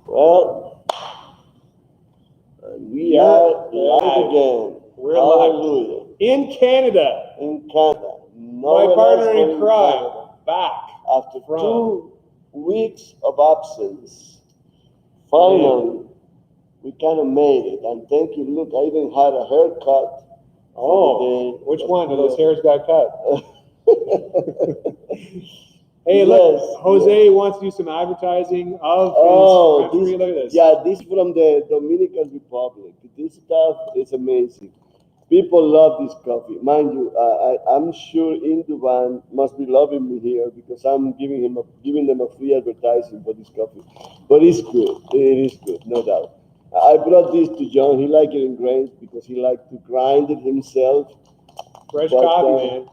Well, we are live again. We're Hallelujah. live in Canada. In Canada. My partner in crime back after from 2 weeks of absence. Finally, we kind of made it. And thank you. Look, I even had a haircut. Oh, which one of those hairs got cut? Hey, Yes, look, Jose yes. wants to do some advertising of Oh, his country. this, Look at this. yeah, this from the Dominican Republic. This stuff is amazing. People love this coffee. Mind you, I'm sure Induban must be loving me here because I'm giving them a free advertising for this coffee. But it's good. It is good, no doubt. I brought this to John. He liked it in grains because he liked to grind it himself. Fresh But, coffee, man.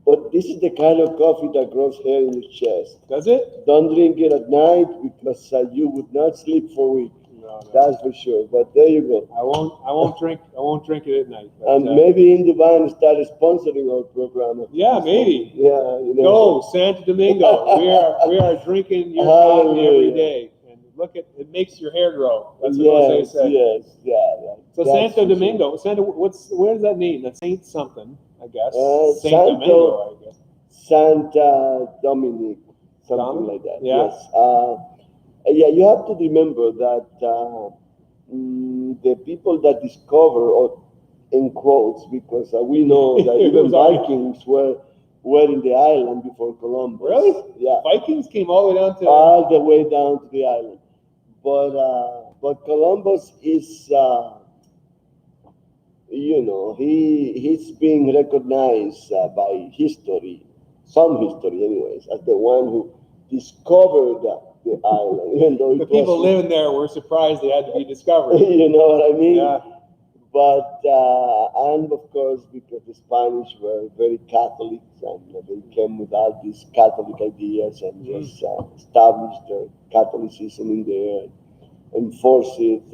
But this is the kind of coffee that grows hair in your chest. Does it? Don't drink it at night because you would not sleep for a week. No. That's for sure. But there you go. I won't drink it at night. But, And maybe Induban started sponsoring our program. Yeah, maybe. Yeah, you know. Go Santo Domingo. we are drinking your coffee every day, and look at it makes your hair grow. That's what Jose said. Yes, yeah. So Santo Domingo, where does that mean? That's Saint something, I guess. Saint Santo- Domingo, I guess. Santa Dominic, something like that. Yeah. Yes. Yeah, you have to remember that the people that discover, or in quotes, because we know that even Vikings were in the island before Columbus. Really? Yeah. Vikings came all the way down to. All the way down to the island. But Columbus is, he's being recognized by history, some history anyways, as the one who discovered the island. Even though the people living there were surprised they had to be discovered. You know what I mean? Yeah. But, and of course, because the Spanish were very Catholic and they came with all these Catholic ideas and just established their Catholicism in there and forced it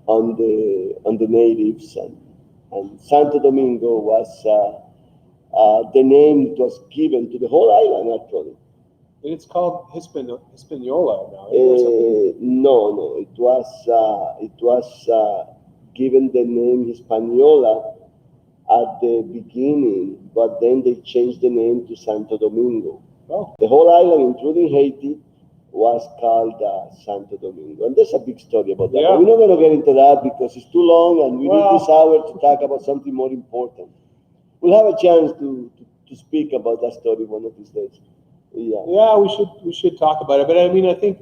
on the natives. And Santo Domingo was the name that was given to the whole island, actually. And it's called Hispaniola now. No, it was given the name Hispaniola at the beginning, but then they changed the name to Santo Domingo. Oh. The whole island, including Haiti, was called Santo Domingo. And there's a big story about that. Yeah. But we're not going to get into that because it's too long and we need this hour to talk about something more important. We'll have a chance to speak about that story one of these days. Yeah, we should talk about it. But I mean, I think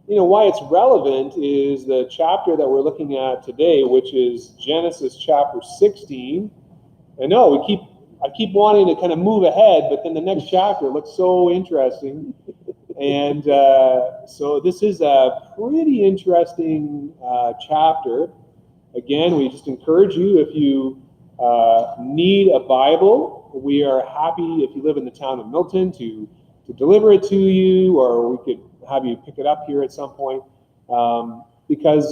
why it's relevant is the chapter that we're looking at today, which is Genesis chapter 16. I know I keep wanting to kind of move ahead, but then the next chapter looks so interesting. And so this is a pretty interesting chapter. Again, we just encourage you, if you need a Bible, we are happy, if you live in the town of Milton, to deliver it to you, or we could have you pick it up here at some point. Because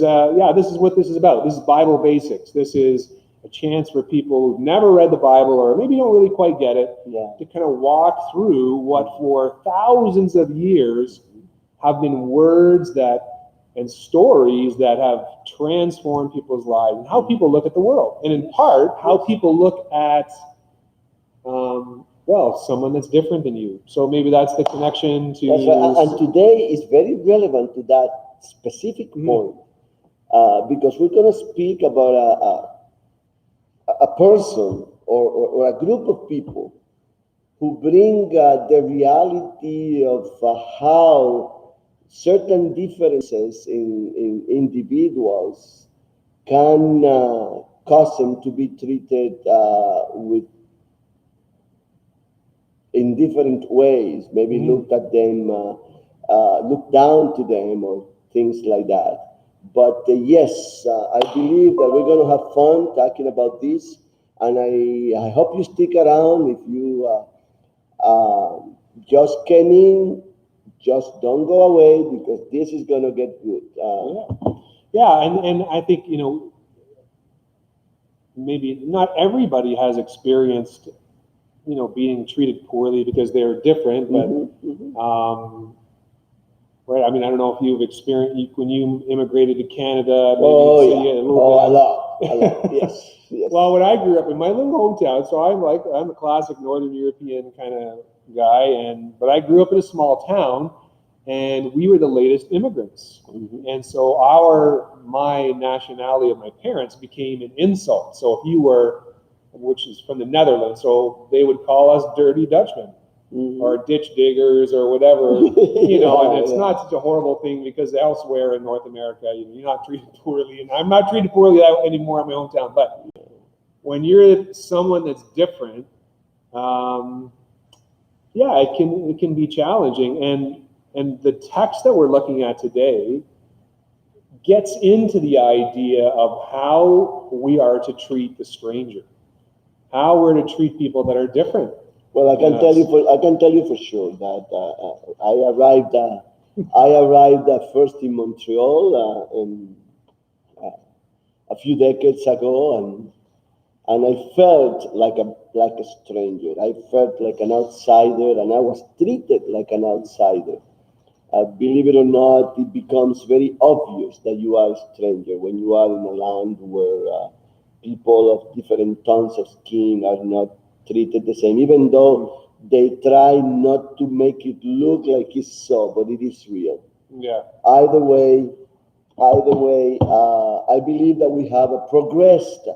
this is what this is about. This is Bible basics. This is a chance for people who've never read the Bible or maybe don't really quite get it to kind of walk through what for thousands of years have been words and stories that have transformed people's lives and how people look at the world. And in part, how people look at, someone that's different than you. So maybe that's the connection to... That's right. And today is very relevant to that specific point because we're going to speak about a person or a group of people who bring the reality of how certain differences in individuals can cause them to be treated in different ways, maybe looked at them, look down to them, or things like that. But yes, I believe that we're going to have fun talking about this, and I hope you stick around. If you just came in, just don't go away because this is going to get good. And I think, maybe not everybody has experienced, being treated poorly because they're different, but right? I mean, I don't know if you've experienced when you immigrated to Canada. Maybe Oh, so you yeah. had a little Oh, bit a lot, yes, yes. Well, when I grew up in my little hometown, so I'm a classic Northern European kind of guy, but I grew up in a small town, and we were the latest immigrants, and so my nationality of my parents became an insult. So if you were, which is from the Netherlands, so they would call us dirty Dutchmen. Or ditch diggers or whatever, and it's not such a horrible thing because elsewhere in North America, you're not treated poorly, and I'm not treated poorly anymore in my hometown. But when you're someone that's different, it can be challenging. And the text that we're looking at today gets into the idea of how we are to treat the stranger, how we're to treat people that are different. Well, I can tell you for sure that I arrived first in Montreal a few decades ago, and I felt like a stranger. I felt like an outsider, and I was treated like an outsider. Believe it or not, it becomes very obvious that you are a stranger when you are in a land where people of different tones of skin are not treated the same, even though they try not to make it look like it's so, but it is real. Yeah. Either way, I believe that we have progressed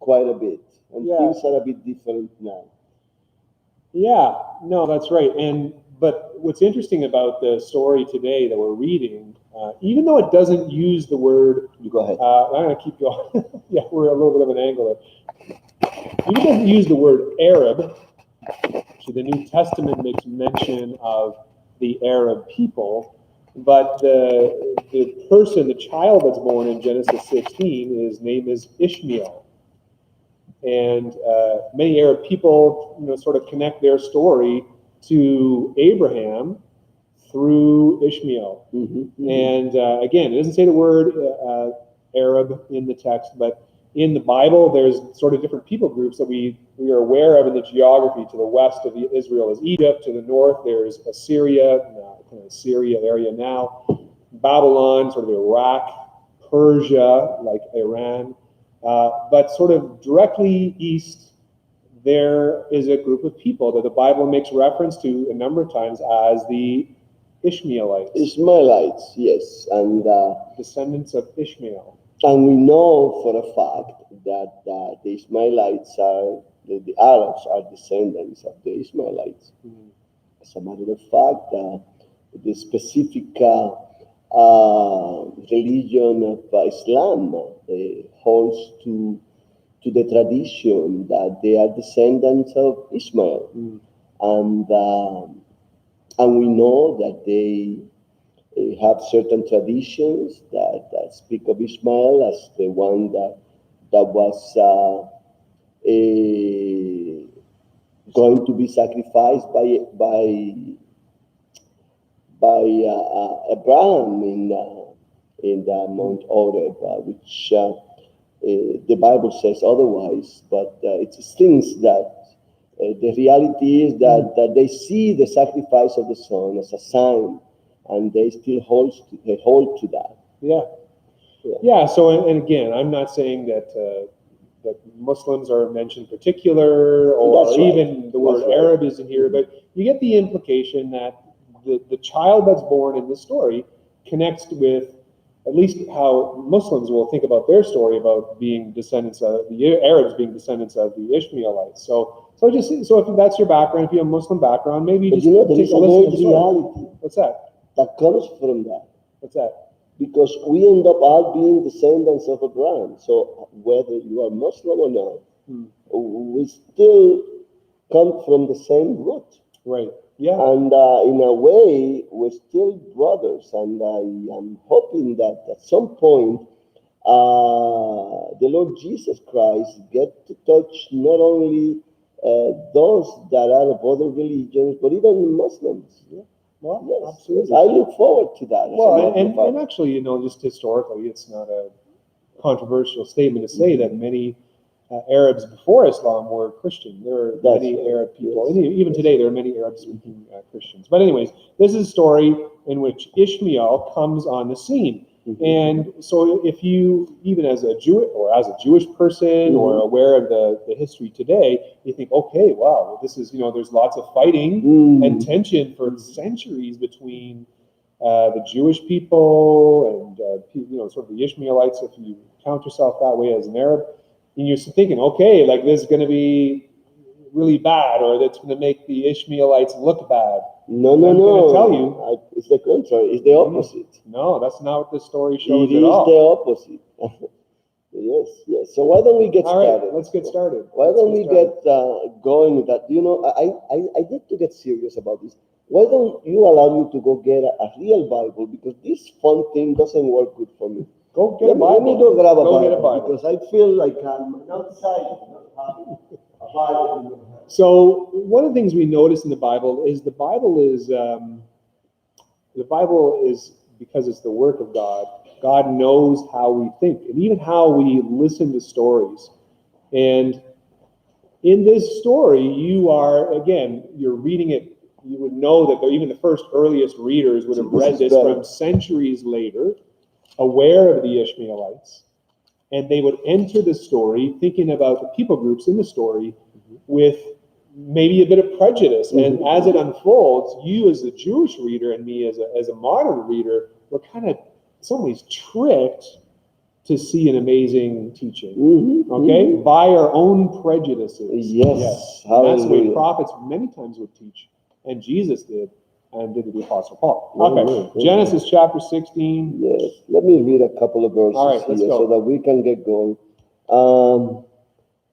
quite a bit, and things are a bit different now. Yeah, no, that's right. But what's interesting about the story today that we're reading, even though it doesn't use the word, you go ahead. I'm going to keep going. Yeah, we're a little bit of an angle there. Even though it doesn't use the word Arab, so the New Testament makes mention of the Arab people, but the child that's born in Genesis 16, his name is Ishmael. And many Arab people, sort of connect their story to Abraham through Ishmael. And again, it doesn't say the word Arab in the text, but in the Bible, there's sort of different people groups that we are aware of in the geography. To the west of Israel is Egypt. To the north, there's Assyria, kind of Syria area now. Babylon, sort of Iraq, Persia, like Iran. But sort of directly east, there is a group of people that the Bible makes reference to a number of times as the Ishmaelites. Ishmaelites, yes, and descendants of Ishmael. And we know for a fact that the Ishmaelites the Arabs are descendants of the Ishmaelites. As a matter of fact, the specific religion of Islam holds to the tradition that they are descendants of Ishmael, and we know that they have certain traditions that speak of Ishmael as the one that was going to be sacrificed by Abraham in the Mount Horeb, which the Bible says otherwise, but it seems that the reality is that they see the sacrifice of the son as a sign, and they still hold to that. Yeah. So, and again, I'm not saying that that Muslims are mentioned particular, or even the word Arab isn't here, but you get the implication that the child that's born in this story connects with at least how Muslims will think about their story about being descendants of the Arabs, being descendants of the Ishmaelites. So if that's your background, if you have a Muslim background, maybe just there is a great reality. What's that? That comes from that. What's that? Because we end up all being descendants of Abraham. So whether you are Muslim or not, we still come from the same root. Right. Yeah. And in a way, we're still brothers. And I am hoping that at some point, the Lord Jesus Christ get to touch not only those that are of other religions, but even Muslims. Yeah. Well, yes, absolutely. I look forward to that. Well, and actually, just historically, it's not a controversial statement to say that many Arabs before Islam were Christian. There are many Arab people, and even today there are many Arab-speaking Christians. But anyways, this is a story in which Ishmael comes on the scene. Mhm. And so if you, even as a Jewish person or aware of the history today, you think, okay, wow, this is, there's lots of fighting Mm. and tension for centuries between the Jewish people and, sort of the Ishmaelites, if you count yourself that way as an Arab. And you're thinking, okay, like this is going to be really bad, or that's going to make the Ishmaelites look bad. No, And no, I'm no. going to tell you, It's the contrary. It's the opposite. no, that's not what this story shows It at is all. the opposite. Yes, yes. So why don't we get All right, started? let's get started. Why Let's don't we started. get going with that? I need to get serious about this. Why don't you allow me to go get a real Bible, because this fun thing doesn't work good for me. Go get Let a me, let me Bible. go grab a Go Bible, get a Bible. because I feel like I'm an outsider not having a Bible in my hand. So one of the things we notice in the Bible is because it's the work of God. God knows how we think and even how we listen to stories. And in this story, you're reading it. You would know that even the first earliest readers would have See, this read is this better. from centuries later, aware of the Ishmaelites, and they would enter the story thinking about the people groups in the story with maybe a bit of prejudice. And Mhm. as it unfolds, you as the Jewish reader and me as a modern reader, we're kind of in some ways tricked to see an amazing teaching. Mhm, Okay? mhm. By our own prejudices. Yes, And that's the way hallelujah. prophets many times would teach. And Jesus did, and did the Apostle Paul. Amen, Okay, amen. Genesis chapter 16. Yes, let me read a couple of verses All right, let's here go. so that we can get going.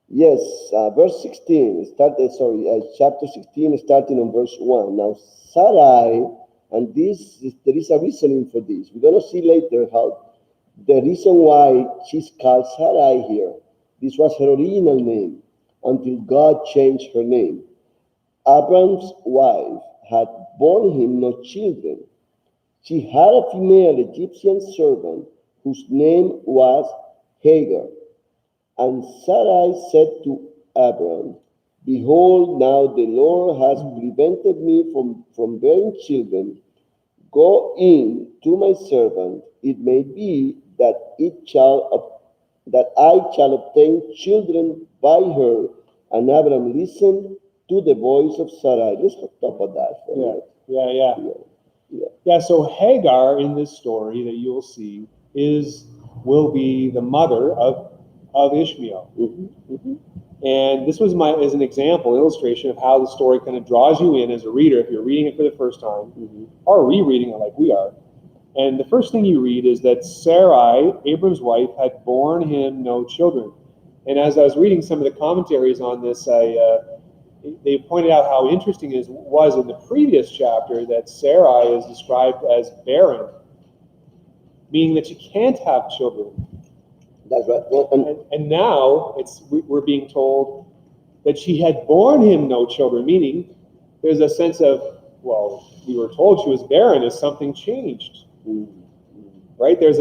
Yes, verse 16, chapter 16, starting on verse 1. Now, Sarai, and there is a reasoning for this. We're going to see later how the reason why she's called Sarai here. This was her original name until God changed her name. Abram's wife had borne him no children. She had a female Egyptian servant whose name was Hagar. And Sarai said to Abram, Behold, now the Lord has prevented me from bearing children. Go in to my servant. It may be that I shall obtain children by her. And Abram listened to the voice of Sarai. Let's talk about that for a minute. Yeah, so Hagar in this story that you'll see will be the mother of Ishmael. Mhm, mhm. And this was as an example, illustration of how the story kind of draws you in as a reader if you're reading it for the first time or rereading it like we are. And the first thing you read is that Sarai, Abram's wife, had borne him no children. And as I was reading some of the commentaries on this, they pointed out how interesting it was in the previous chapter that Sarai is described as barren, meaning that she can't have children. That's right. And now we're being told that she had borne him no children, meaning there's a sense of, well, we were told she was barren as something changed. Right? There is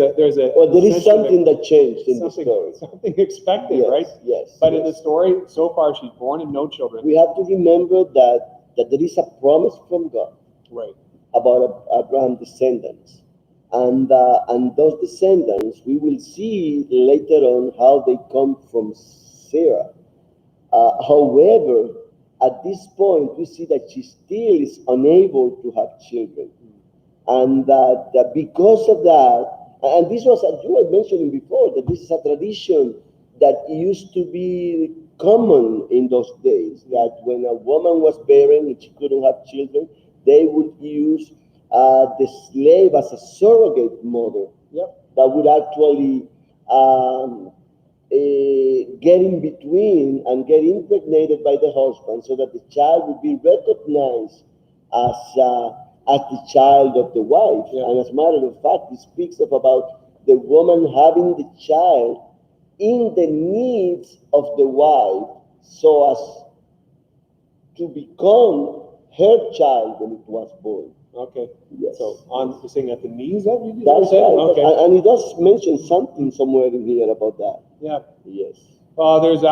something that changed in the story. Something expected, Yes, right? yes. But yes. in the story, so far, she's born him no children. We have to remember that there is a promise from God Right. about Abraham's descendants. And those descendants, we will see later on how they come from Sarah. However, at this point, we see that she still is unable to have children. And that because of that, and this was, as you were mentioning before, that this is a tradition that used to be common in those days, that when a woman was barren and she couldn't have children, they would use the slave as a surrogate mother. Yep. That would actually get in between and get impregnated by the husband so that the child would be recognized as the child of the wife. Yeah. And as a matter of fact, it speaks about the woman having the child in the needs of the wife so as to become her child when it was born. Okay. Yes. So you're saying at the knees of you? That's right. Okay. And it does mention something somewhere in here about that. Yeah. Yes. There's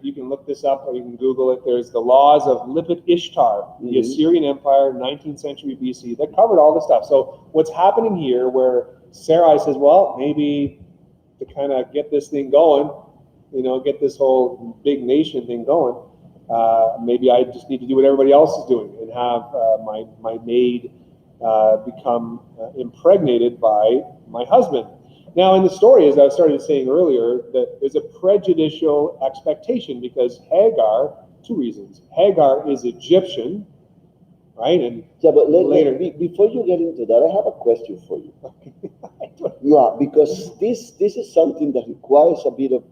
you can look this up or you can Google it. There's the laws of Lipit Ishtar, the Mhm. Assyrian Empire, 19th century BC, that covered all the stuff. So what's happening here where Sarai says, well, maybe to kind of get this thing going, get this whole big nation thing going, maybe I just need to do what everybody else is doing and have my maid become impregnated by my husband. Now, in the story, as I started saying earlier, that there's a prejudicial expectation because Hagar, two reasons. Hagar is Egyptian, right? And Yeah, but later, before you get into that, I have a question for you. Yeah, because this is something that requires a bit of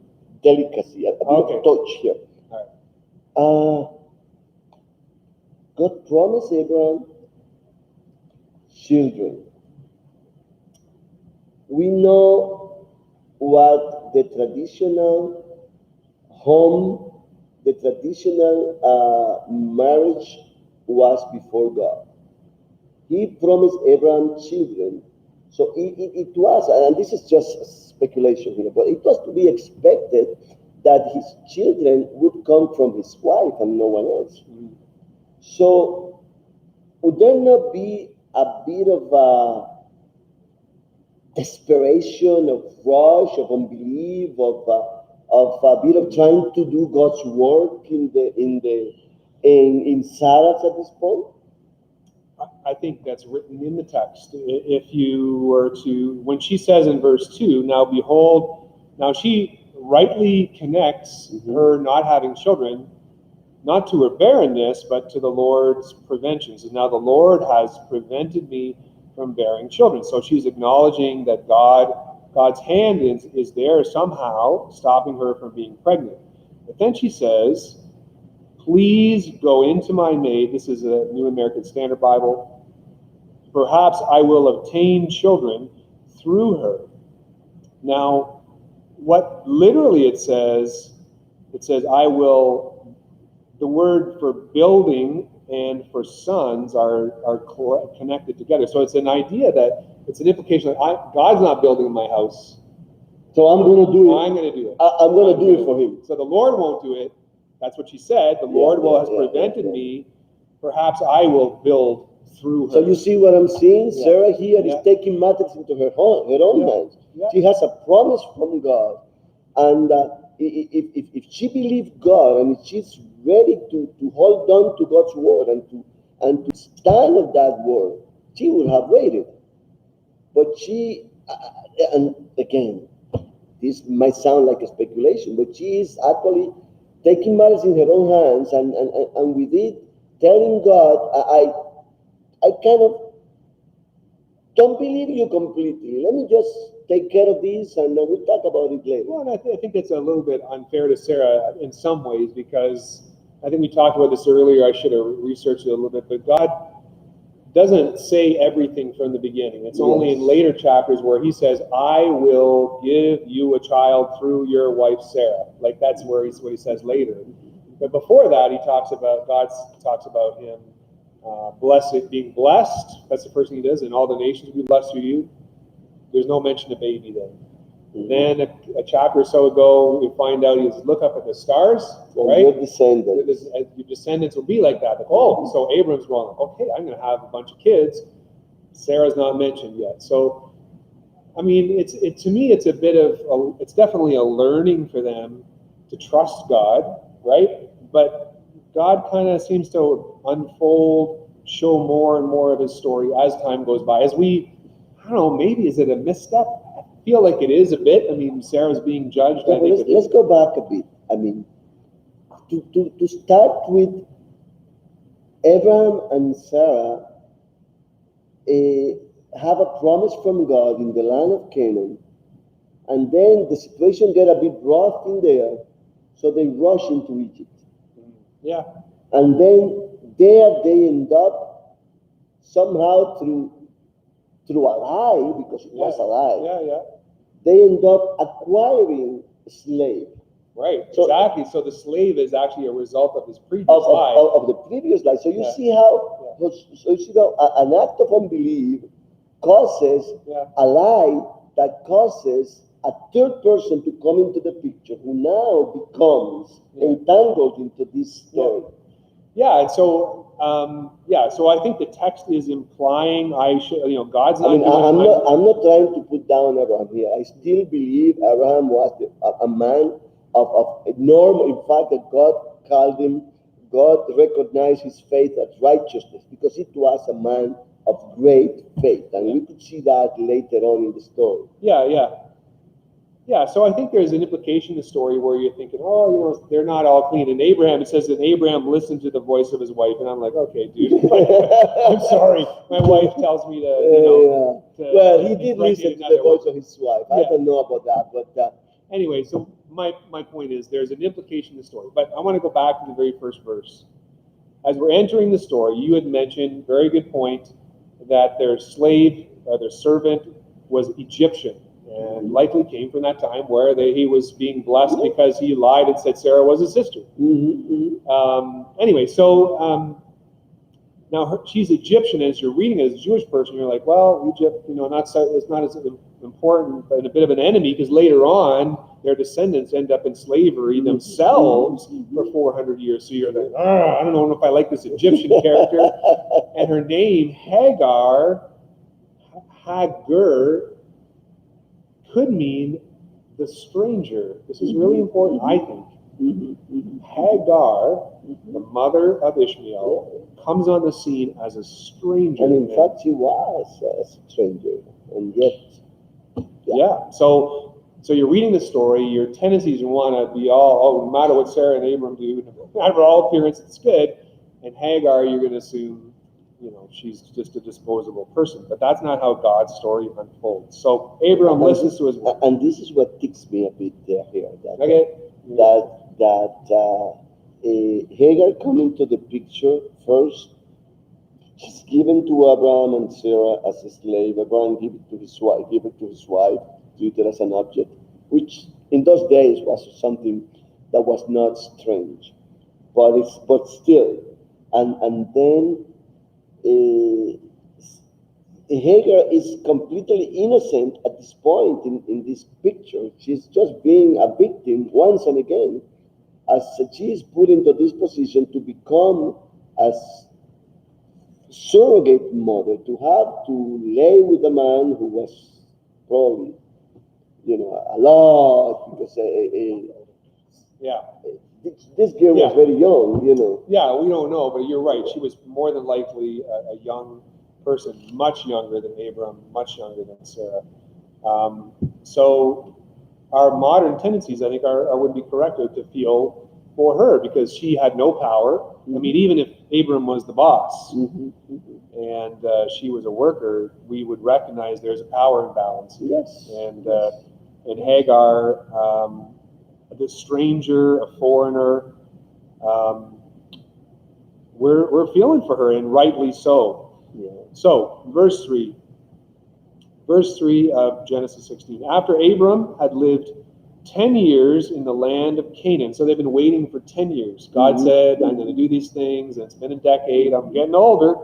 delicacy, a bit Okay. of touch here. God promised Abraham children. We know what the traditional home, the traditional marriage was before God. He promised Abraham children. So it was, and this is just speculation here, but it was to be expected that his children would come from his wife and no one else. Mhm. So would there not be a bit of desperation, of rush, of unbelief, of a bit of trying to do God's work in Sarah at this point? I think that's written in the text. If you were to, when she says in verse 2, now behold, now she rightly connects Mhm. her not having children, not to her barrenness, but to the Lord's prevention. So now the Lord has prevented me from bearing children. So she's acknowledging that God's hand is there somehow stopping her from being pregnant. But then she says, please go into my maid. This is a New American Standard Bible. Perhaps I will obtain children through her. Now, what literally it says, I will, the word for building and for sons are connected together. So it's an idea that, it's an implication that God's not building my house. So I'm going to do it. I'm going to do it. I'm going to do it for him. So the Lord won't do it. That's what she said. The Lord has prevented me. Perhaps I will build through her. So you see what I'm seeing? Yeah. Sarah here is Yeah. taking matters into her own Yeah. hands. Yeah. She has a promise from God. And if she believed God and if she's ready to hold on to God's word and to stand on that word, she would have waited. But she, and again, this might sound like a speculation, but she is actually taking matters in her own hands and with it telling God, I kind of don't believe you completely. Let me just take care of this and we'll talk about it later. Well, and I think it's a little bit unfair to Sarah in some ways because I think we talked about this earlier. I should have researched it a little bit, but God doesn't say everything from the beginning. It's only in later chapters where he says, I will give you a child through your wife Sarah. Like that's what he says later. But before that, God talks about him being blessed. That's the first thing he does, and all the nations will be blessed through you. There's no mention of baby then. Then a chapter or so ago, we find out he says, look up at the stars, right? Your descendants. Your descendants will be like that. Like, oh, so Abram's going, okay, I'm going to have a bunch of kids. Sarah's not mentioned yet. So, I mean, to me, it's a bit of, it's definitely a learning for them to trust God, right? But God kind of seems to unfold, show more and more of his story as time goes by. As we, I don't know, maybe is it a misstep? I feel like it is a bit. I mean, Sarah's being judged. Yeah, let's go back a bit. I mean, to start with, Abraham and Sarah have a promise from God in the land of Canaan, and then the situation get a bit rough in there, so they rush into Egypt. Yeah. And then there they end up somehow through a lie, because it was a lie. Yeah. They end up acquiring a slave. Right, So, exactly. So the slave is actually a result of his previous life. Of the previous life. So you see how, an act of unbelief causes a lie that causes a third person to come into the picture who now becomes entangled into this story. Yeah, and so so I think the text is implying God's not I mean, doing I'm not trying to put down Abraham here. I still believe Abraham was a man of normal. In fact, that God called him, God recognized his faith as righteousness because it was a man of great faith. And we could see that later on in the story. Yeah, so I think there's an implication in the story where you're thinking, they're not all clean. And Abraham, it says that Abraham listened to the voice of his wife, and I'm like, okay, dude, I'm sorry, my wife tells me to, well, he did listen to the voice of his wife. I don't know about that, but anyway, so my point is there's an implication in the story. But I want to go back to the very first verse. As we're entering the story, you had mentioned, very good point, that their slave, their servant was Egyptian. And likely came from that time where he was being blessed because he lied and said Sarah was his sister. Anyway, so now she's Egyptian. As you're reading it as a Jewish person, you're like, well, Egypt, it's not as important, but a bit of an enemy because later on their descendants end up in slavery themselves for 400 years. So you're like, I don't know if I like this Egyptian character. And her name, Hagar, could mean the stranger. This is really important, I think. Hagar, the mother of Ishmael, comes on the scene as a stranger. And in fact, she was a stranger. And yet... So you're reading the story, your tendencies you want to be no matter what Sarah and Abram do, no matter all appearance, it's good. And Hagar, you're going to assume, she's just a disposable person. But that's not how God's story unfolds. So Abram listens to his wife. And this is what ticks me a bit here. Hagar coming to the picture first. She's given to Abraham and Sarah as a slave. Abraham gave it to his wife, treated it as an object, which in those days was something that was not strange, but still, and then Hagar is completely innocent at this point in this picture. She's just being a victim once and again, as she is put into this position to become as surrogate mother, to have to lay with a man who was probably, a lot, because this girl was very young, Yeah, we don't know, but you're right. She was more than likely a young person, much younger than Abram, much younger than Sarah. So our modern tendencies, I think, would be corrected to feel for her because she had no power. I mean, even if Abram was the boss and she was a worker, we would recognize there's a power imbalance. Yes. And Hagar, the stranger, a foreigner, we're feeling for her, and rightly so. Yeah. So, verse 3 of Genesis 16. After Abram had lived 10 years in the land of Canaan, so they've been waiting for 10 years. God said, I'm going to do these things, and it's been a decade. I'm getting older.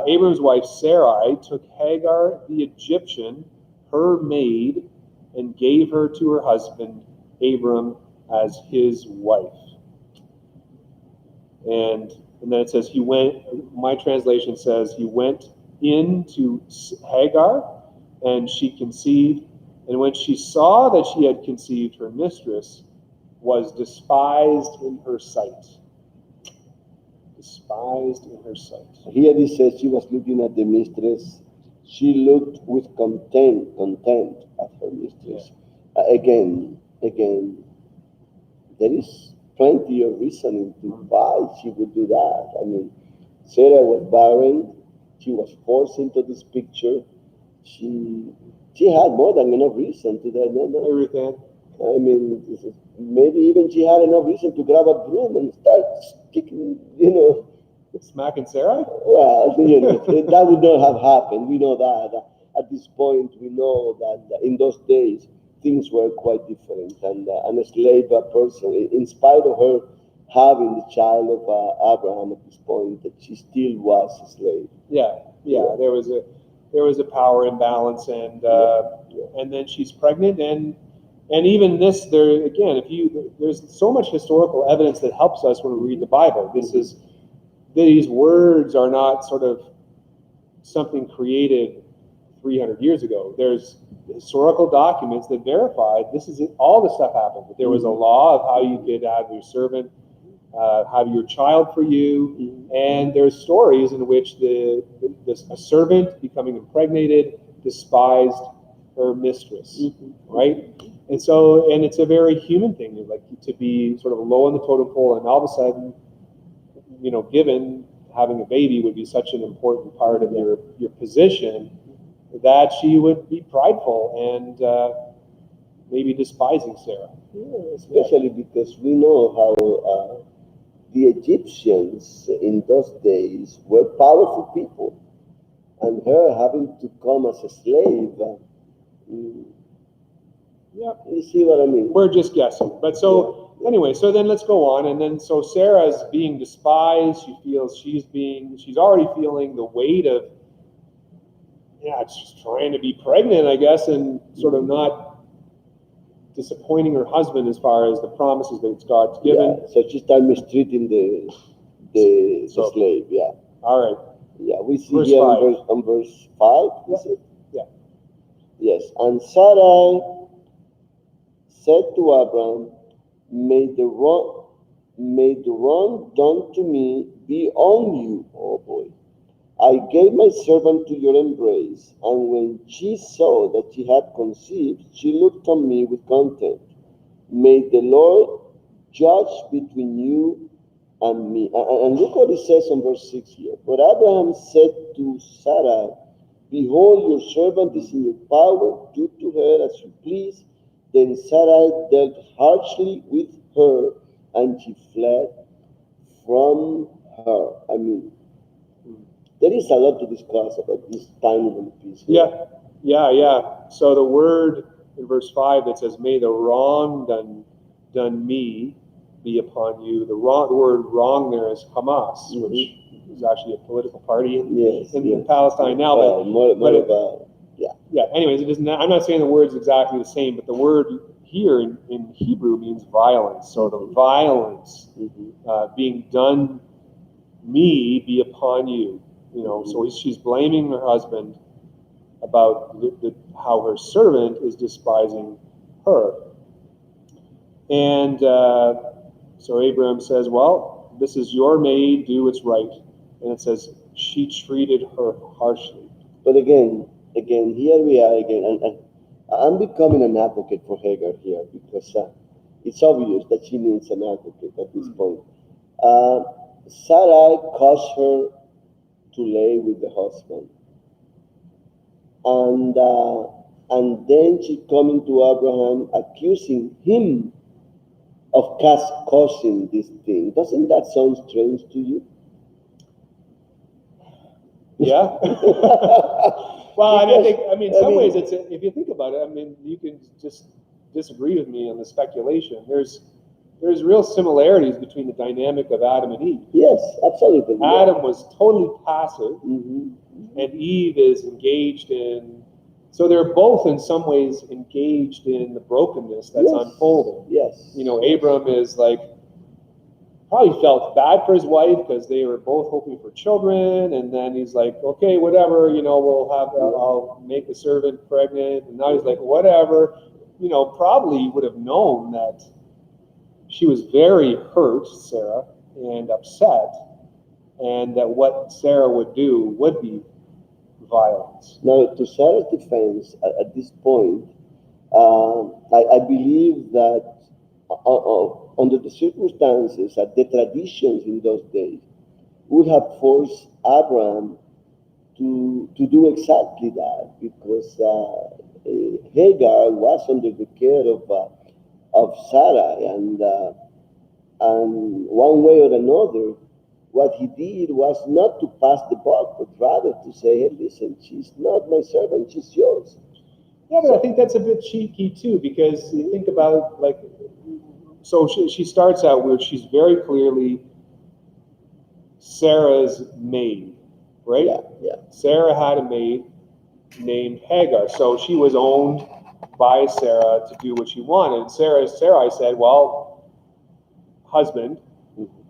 Abram's wife Sarai took Hagar the Egyptian, her maid, and gave her to her husband Abram as his wife. And then it says he went, my translation says he went into Hagar and she conceived. And when she saw that she had conceived, her mistress was despised in her sight. Despised in her sight. Here it says she was looking at the mistress. She looked with contempt at her mistress. Again, there is plenty of reasoning to why she would do that. I mean, Sarah was barren. She was forced into this picture. She had more than enough reason to that. No. Everything. I mean, maybe even she had enough reason to grab a broom and start kicking, Smacking Sarah? Well, that would not have happened. We know that. At this point, we know that in those days, things were quite different. And a slave person, in spite of her having the child of Abraham at this point, that she still was a slave. Yeah. there was a power imbalance, and then she's pregnant, and even this, there again, there's so much historical evidence that helps us when we read the Bible. These words are not sort of something created 300 years ago. There's historical documents that verify all this stuff happened. There was a law of how you could have your servant have your child for you, and there's stories in which a servant becoming impregnated despised her mistress, right? And so, and it's a very human thing, like to be sort of low on the totem pole, and all of a sudden, given having a baby would be such an important part of your position, that she would be prideful and maybe despising Sarah. Yeah, especially because we know how the Egyptians in those days were powerful people, and her having to come as a slave. Yeah, you see what I mean? we're just guessing. But so anyway, so then let's go on. And then so Sarah's being despised. She feels she's already feeling the weight of, she's trying to be pregnant, I guess, and sort of not disappointing her husband as far as the promises that God's given. Yeah, so she started mistreating the slave. Yeah. All right. Yeah, we see Verse here 5. on verse 5. Is it? Yeah. Yes. And Sarai said to Abraham, may the wrong done to me be on you, oh boy. I gave my servant to your embrace, and when she saw that she had conceived, she looked on me with contempt. May the Lord judge between you and me. And look what it says in verse 6 here. But Abraham said to Sarai, behold, your servant is in your power, do to her as you please. Then Sarai dealt harshly with her, and she fled from her. I mean, there is a lot to discuss about this tiny little piece here. Yeah. So the word in verse 5 that says, may the wrong done me be upon you. The word wrong there is Hamas, which is actually a political party in Palestine now. Anyways, it doesn't. I'm not saying the word's exactly the same, but the word here in Hebrew means violence. So the violence being done me be upon you. So she's blaming her husband about how her servant is despising her. And so Abraham says, well, this is your maid, do what's right. And it says, she treated her harshly. But again, here we are again. And I'm becoming an advocate for Hagar here because it's obvious that she needs an advocate at this point. Sarai caused her to lay with the husband. And then she coming to Abraham, accusing him of causing this thing. Doesn't that sound strange to you? Yeah. Well, and I think, in some ways, it's if you think about it, you can just disagree with me on the speculation. There's real similarities between the dynamic of Adam and Eve. Yes, absolutely. Adam was totally passive, and Eve is engaged in. So they're both in some ways engaged in the brokenness that's unfolding. Yes. Abram is probably felt bad for his wife because they were both hoping for children, and then he's like, okay, whatever, I'll make the servant pregnant, and now he's like, whatever, probably would have known that she was very hurt, Sarah, and upset, and that what Sarah would do would be violence. Now, to Sarah's defense, at this point, I believe that under the circumstances, the traditions in those days would have forced Abraham to do exactly that, because Hagar was under the care of Sarai, and one way or another, what he did was not to pass the buck, but rather to say, hey, listen, she's not my servant, she's yours. Yeah, but I think that's a bit cheeky too, because you think about so she starts out where she's very clearly Sarah's maid, right? Yeah. Sarah had a maid, named Hagar. So she was owned by Sarah to do what she wanted. And Sarai said, well, husband,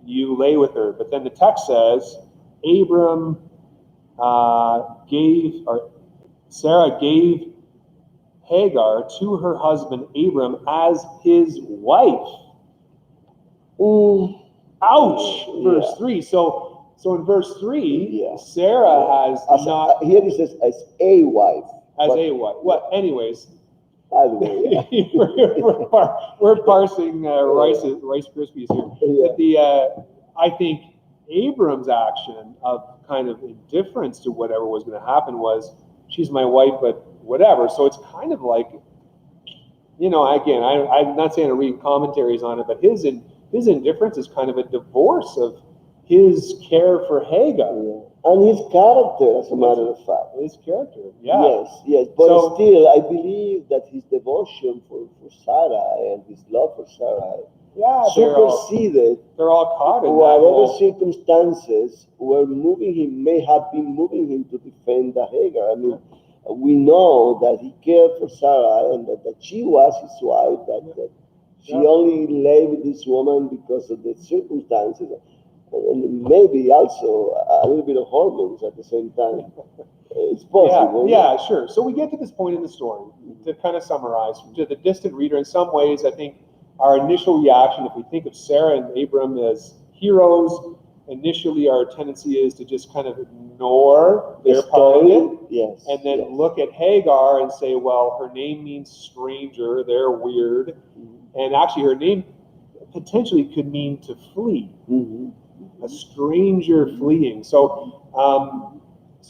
you lay with her. But then the text says, Sarah gave Hagar to her husband Abram as his wife. Ouch! Verse 3. So in verse 3, Sarah has not... Here it says as a wife. As a wife. Well, anyways, Anyway, we're parsing Rice Krispies here. But I think Abram's action of kind of indifference to whatever was going to happen was, she's my wife, but whatever. So it's kind of like, again, I'm not saying to read commentaries on it, but his indifference is kind of a divorce of his care for Hagar. And his character, as a matter of fact. His character, yeah. Yes. But still, I believe that his devotion for Sarah and his love for Sarah superseded they're all caught in whatever circumstances may have been moving him to defend Hagar. I mean, we know that he cared for Sarah and that she was his wife, that she only lay with this woman because of the circumstances. And maybe also a little bit of hormones at the same time. It's possible. Yeah, sure. So we get to this point in the story, to kind of summarize, to the distant reader. In some ways, I think our initial reaction, if we think of Sarah and Abram as heroes, initially our tendency is to just kind of ignore their part of it. Yes. And then look at Hagar and say, well, her name means stranger, they're weird. And actually her name potentially could mean to flee. A stranger fleeing. So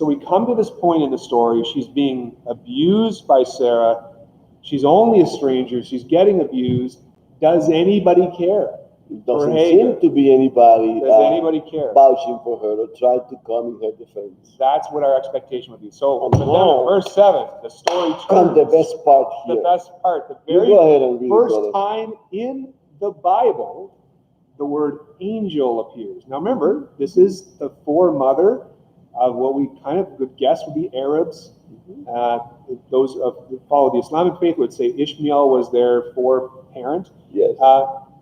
we come to this point in the story. She's being abused by Sarah. She's only a stranger. She's getting abused. Does anybody care? It doesn't seem to be anybody. Does anybody care? Vouching for her or try to come in her defense. That's what our expectation would be. So, but then, verse 7, the story turns. And the best part here. The best part. The very first time in the Bible, the word angel appears. Now remember, this is the foremother of what we kind of would guess would be Arabs. Those who follow the Islamic faith would say Ishmael was their foreparent. Yes.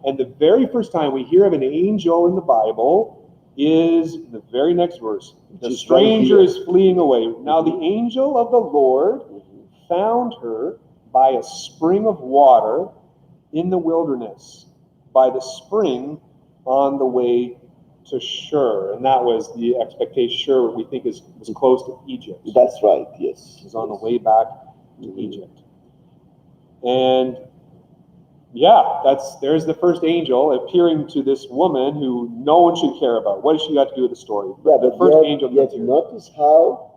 And the very first time we hear of an angel in the Bible is the very next verse. The stranger is fleeing away. Now the angel of the Lord found her by a spring of water in the wilderness, by the spring on the way to Shur. And that was the expectation. Shur, we think, was close to Egypt. That's right, yes. It was on the way back to Egypt. And there's the first angel appearing to this woman who no one should care about. What has she got to do with the story? Yeah, the first angel comes here. Notice how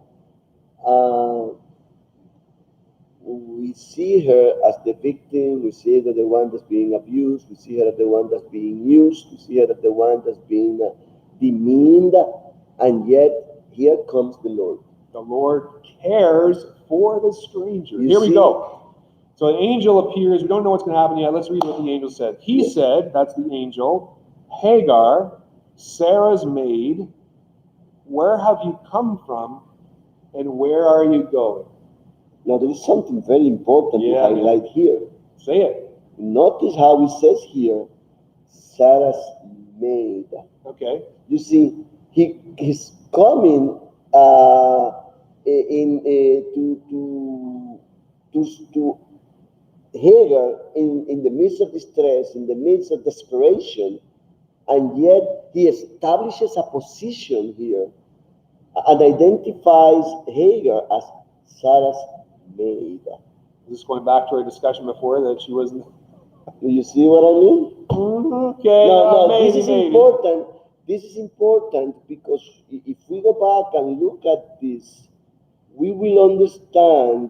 we see her as the victim, we see her as the one that's being abused, we see her as the one that's being used, we see her as the one that's being demeaned, and yet here comes the Lord. The Lord cares for the stranger. Here we go. So an angel appears. We don't know what's going to happen yet. Let's read what the angel said. He said, that's the angel, Hagar, Sarah's maid, where have you come from and where are you going? Now there is something very important to highlight here. Say it. Notice how it says here, Sarah's maid. Okay. You see, he's coming to Hagar in the midst of distress, in the midst of desperation, and yet he establishes a position here and identifies Hagar as Sarah's maid. This is going back to our discussion before that she wasn't. Do you see what I mean? Okay. No, this is important. This is important because if we go back and look at this, we will understand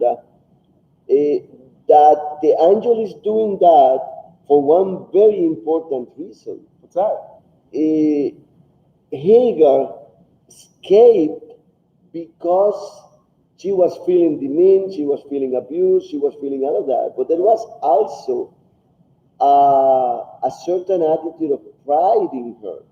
that the angel is doing that for one very important reason. What's that? Hagar escaped because she was feeling demeaned, she was feeling abused, she was feeling all of that. But there was also a certain attitude of pride in her.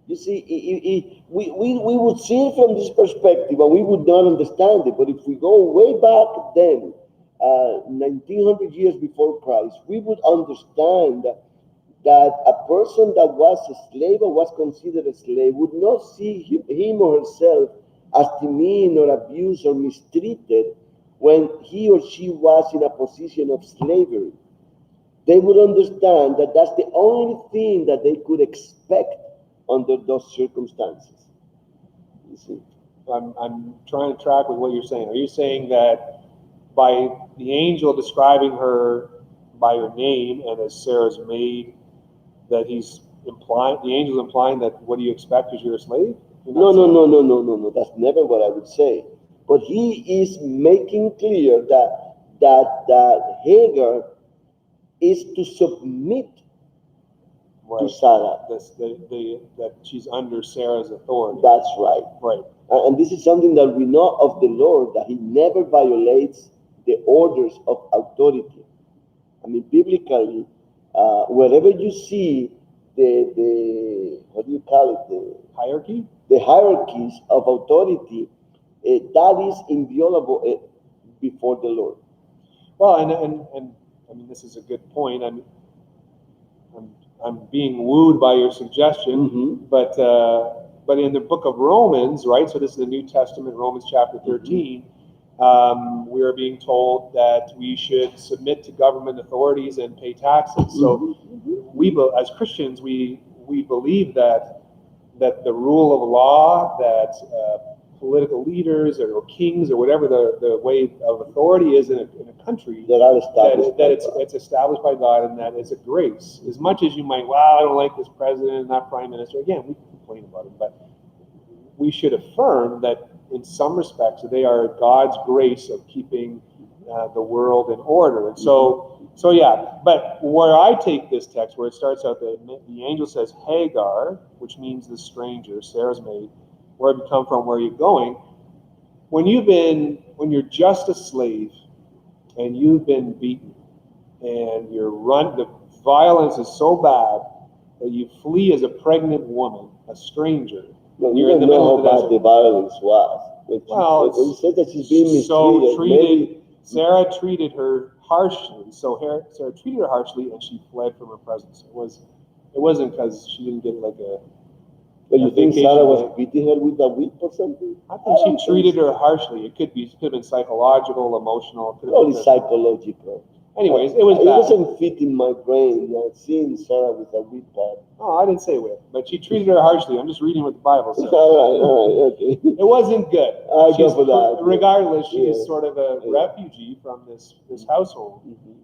You see, we would see it from this perspective and we would not understand it. But if we go way back then, 1900 years before Christ, we would understand that a person that was a slave or was considered a slave would not see him or herself as demeaned or abused or mistreated when he or she was in a position of slavery. They would understand that that's the only thing that they could expect under those circumstances. You see? I'm trying to track with what you're saying. Are you saying that by the angel describing her by her name and as Sarah's maid, that he's implying, the angel's implying that what do you expect is you're a slave? No. That's never what I would say. But he is making clear that Hagar is to submit to Sarah. That she's under Sarah's authority. That's right. Right. And this is something that we know of the Lord, that he never violates the orders of authority. I mean, biblically, wherever you see the what do you call it, the hierarchy, the hierarchies of authority, that is inviolable before the Lord. Well, and I mean, this is a good point. I'm being wooed by your suggestion, Mm-hmm. but in the book of Romans, right? So this is the New Testament, Romans chapter 13. We are being told that we should submit to government authorities and pay taxes. So we, as Christians, we believe that the rule of law, that political leaders or kings or whatever the way of authority is in a country, it's established by God, and that it's a grace. As much as you might, wow, I don't like this president, that prime minister. Again, we can complain about it, but we should affirm that in some respects they are God's grace of keeping the world in order. And so yeah. But where I take this text, where it starts out, the angel says Hagar, which means the stranger, Sarah's maid. Where have you come from? Where are you going? When you're just a slave and you've been beaten and the violence is so bad that you flee as a pregnant woman, a stranger. Well, you don't know how bad the violence was. When you said that she's being mistreated, Sarah treated her harshly. So Sarah treated her harshly, and she fled from her presence. It wasn't because she didn't get like a. But you think Sarah was beating her with a whip or something? I think she treated her harshly. It could have been psychological, emotional. Probably psychological. Anyways, it was bad. It doesn't fit in my brain, seeing Sarah with a whip. Oh, I didn't say whip, but she treated her harshly. I'm just reading what the Bible says. All right, okay. It wasn't good. I go for that. Regardless, she is sort of a refugee from this household. Mm-hmm.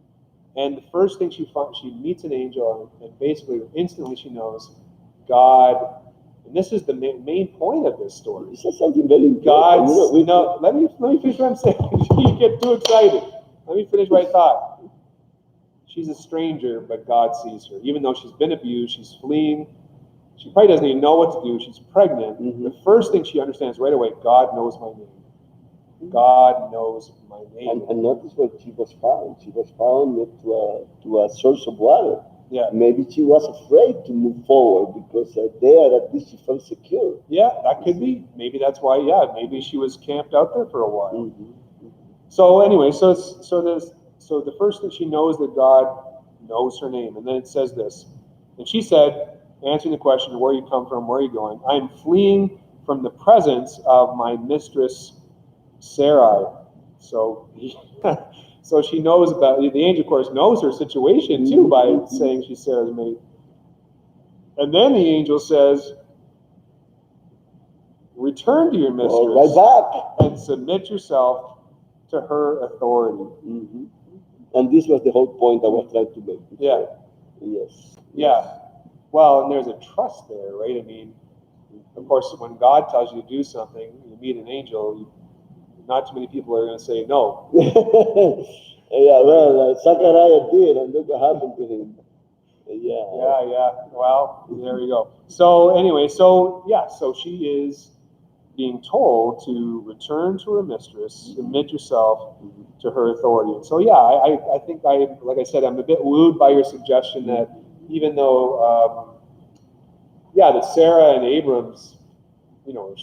And the first thing she meets an angel, and basically instantly she knows God. And this is the main point of this story. This is something very important. God, let me finish what I'm saying. You get too excited. Let me finish my thought. She's a stranger, but God sees her. Even though she's been abused, she's fleeing. She probably doesn't even know what to do. She's pregnant. Mm-hmm. The first thing she understands right away, God knows my name. God knows my name. And notice where she was found. She was found to a source of water. Yeah. Maybe she was afraid to move forward because there at least she felt secure. Yeah, that could be. Maybe that's why. Yeah, maybe she was camped out there for a while. Mm-hmm. So anyway, so the first thing she knows that God knows her name, and then it says this, and she said, answering the question, where you come from, where are you going? I am fleeing from the presence of my mistress Sarai. So so she knows about the angel, of course, knows her situation too by saying she's Sarah's maid. And then the angel says, return to your mistress right back and submit yourself to her authority. Mm-hmm. And this was the whole point I was trying to make. Yeah. Yes. Yeah. Well, and there's a trust there, right? I mean, of course, when God tells you to do something, you meet an angel, not too many people are going to say no. Yeah, well, Zachariah did, and look what happened to him. Yeah. Well, there you go. So anyway, so she is being told to return to her mistress, submit yourself to her authority. And so, I think like I said, I'm a bit wooed by your suggestion that even though yeah, that Sarah and Abram's,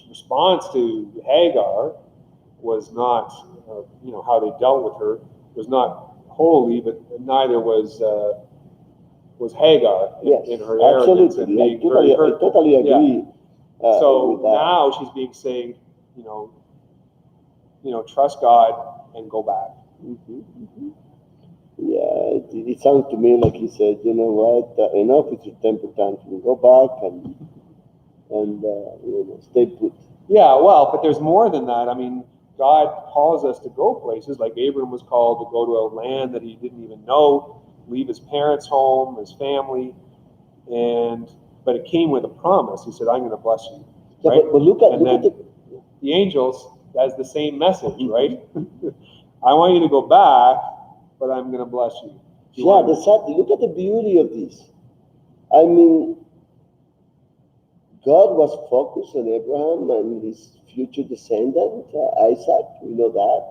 response to Hagar was not, how they dealt with her was not holy, but neither was Hagar Yes, in her arrogance and absolutely. being very I hurtful. totally Yeah. agree. So with that. now she's being saying, trust God and go back. Yeah, it sounds to me like he said, you know what, enough with your temper tantrum. Go back and stay put. Yeah, well, but there's more than that. I mean, God calls us to go places, like Abram was called to go to a land that he didn't even know, leave his parents' home, his family, but it came with a promise. He said, "I'm going to bless you." Yeah, right? but look at the angels has the same message, right? I want you to go back, but I'm going to bless you. Look at the beauty of this. I mean, God was focused on Abraham and his future descendant, Isaac. We know that.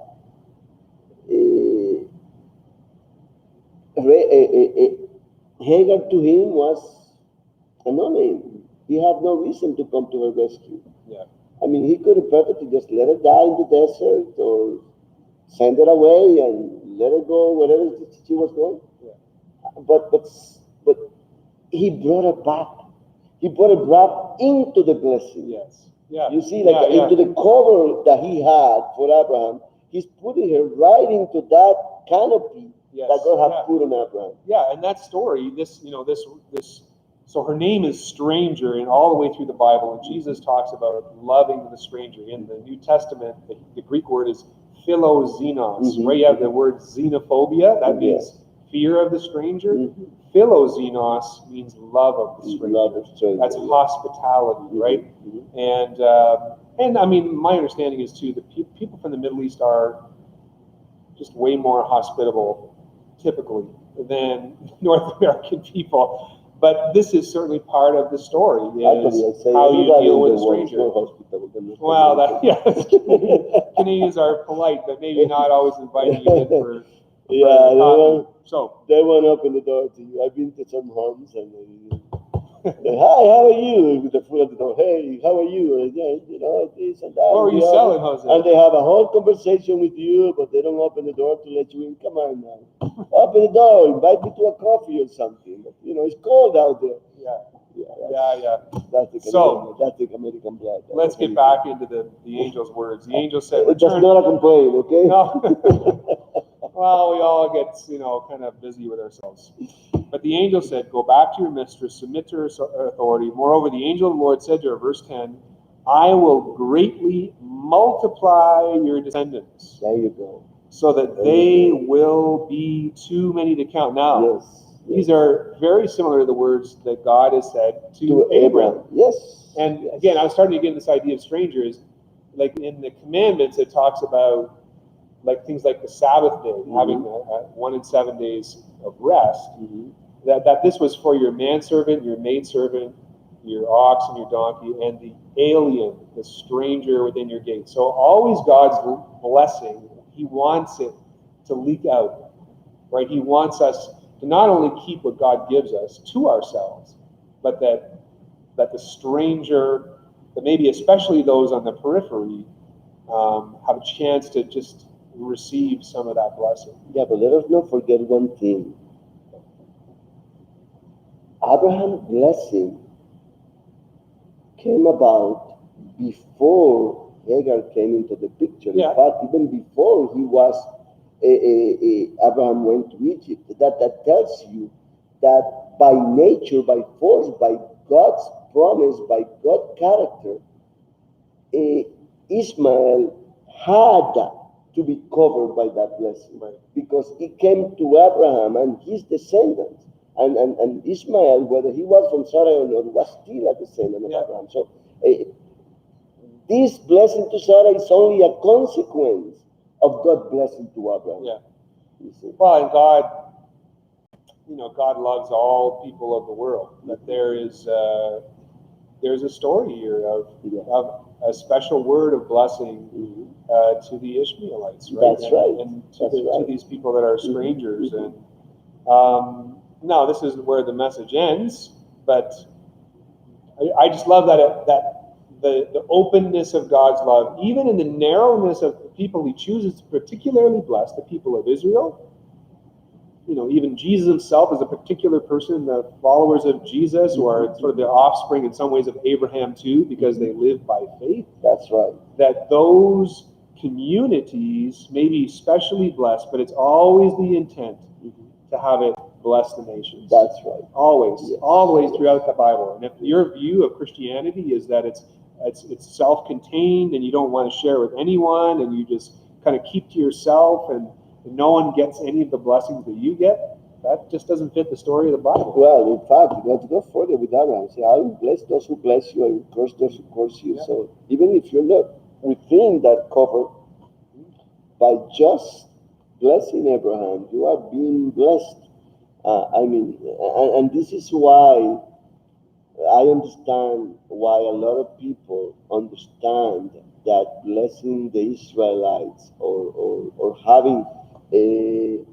Hagar to him was a no-name. He had no reason to come to her rescue. Yeah. I mean, he could have perfectly just let her die in the desert or send her away and let her go wherever she was going. Yeah. But he brought her back. He brought her back into the blessing. Yes. Yeah. You see, into the cover that he had for Abraham, he's putting her right into that canopy that God had put on Abraham. Yeah, and that story, so her name is stranger, and all the way through the Bible, and Jesus talks about loving the stranger. In the New Testament, the Greek word is philoxenos, where you have the word xenophobia, that means fear of the stranger. Philoxenos means love of the stranger. That's hospitality, right? And I mean, my understanding is too that people from the Middle East are just way more hospitable, typically, than North American people. But this is certainly part of the story, is how you deal with a stranger. Well, Canadians are polite, but maybe not always inviting you in for coffee. So they went up in the door to you. I've been to some homes and hi, how are you? With the foot at the door, hey, how are you? And, this and that. What were you selling, Jose? And they have a whole conversation with you, but they don't open the door to let you in. Come on now. Open the door, invite me to a coffee or something. But, it's cold out there. That's the American blood. Let's get back into the angel's words. The angel said, "That's not a complaint, okay?" No. Well, we all get, kind of busy with ourselves. But the angel said, "Go back to your mistress, submit to her authority." Moreover, the angel of the Lord said to her, verse 10, "I will greatly multiply your descendants." There you go. "So that they will be too many to count." Now, these are very similar to the words that God has said to Abraham. Yes. And again, I was starting to get this idea of strangers. Like in the commandments, it talks about things like the Sabbath day, having 1 in 7 days of rest. That this was for your manservant, your maidservant, your ox and your donkey, and the alien, the stranger within your gate. So always God's blessing, he wants it to leak out, right? He wants us to not only keep what God gives us to ourselves, but that the stranger, that maybe especially those on the periphery, have a chance to just receive some of that blessing. Yeah, but let us not forget one thing. Abraham's blessing came about before Hagar came into the picture. Yeah. In fact, even before he was, Abraham went to Egypt. That tells you that by nature, by force, by God's promise, by God's character, Ishmael had to be covered by that blessing. Right. Because it came to Abraham and his descendants. And Ishmael, whether he was from Sarah or not, was still a descendant of Abraham. So this blessing to Sarah is only a consequence of God's blessing to Abraham. Yeah. Well, and God loves all people of the world. But there's a story here of a special word of blessing to the Ishmaelites, right? That's right. And to these people that are strangers. And now this is where the message ends, but I just love that the openness of God's love, even in the narrowness of the people He chooses to particularly bless, the people of Israel. You know, even Jesus Himself is a particular person. The followers of Jesus, who are sort of the offspring in some ways of Abraham too, because they live by faith. That's right. That those communities may be specially blessed, but it's always the intent to have it bless the nations. That's right. Always, Yes. always throughout the Bible. And if your view of Christianity is that it's self-contained and you don't want to share with anyone and you just kind of keep to yourself and no one gets any of the blessings that you get, that just doesn't fit the story of the Bible. Well, in fact, you have to go further with Abraham. Say, I will bless those who bless you, I will curse those who curse you. Yeah. So even if you're not within that cover, by just blessing Abraham, you are being blessed. And this is why I understand why a lot of people understand that blessing the Israelites or having the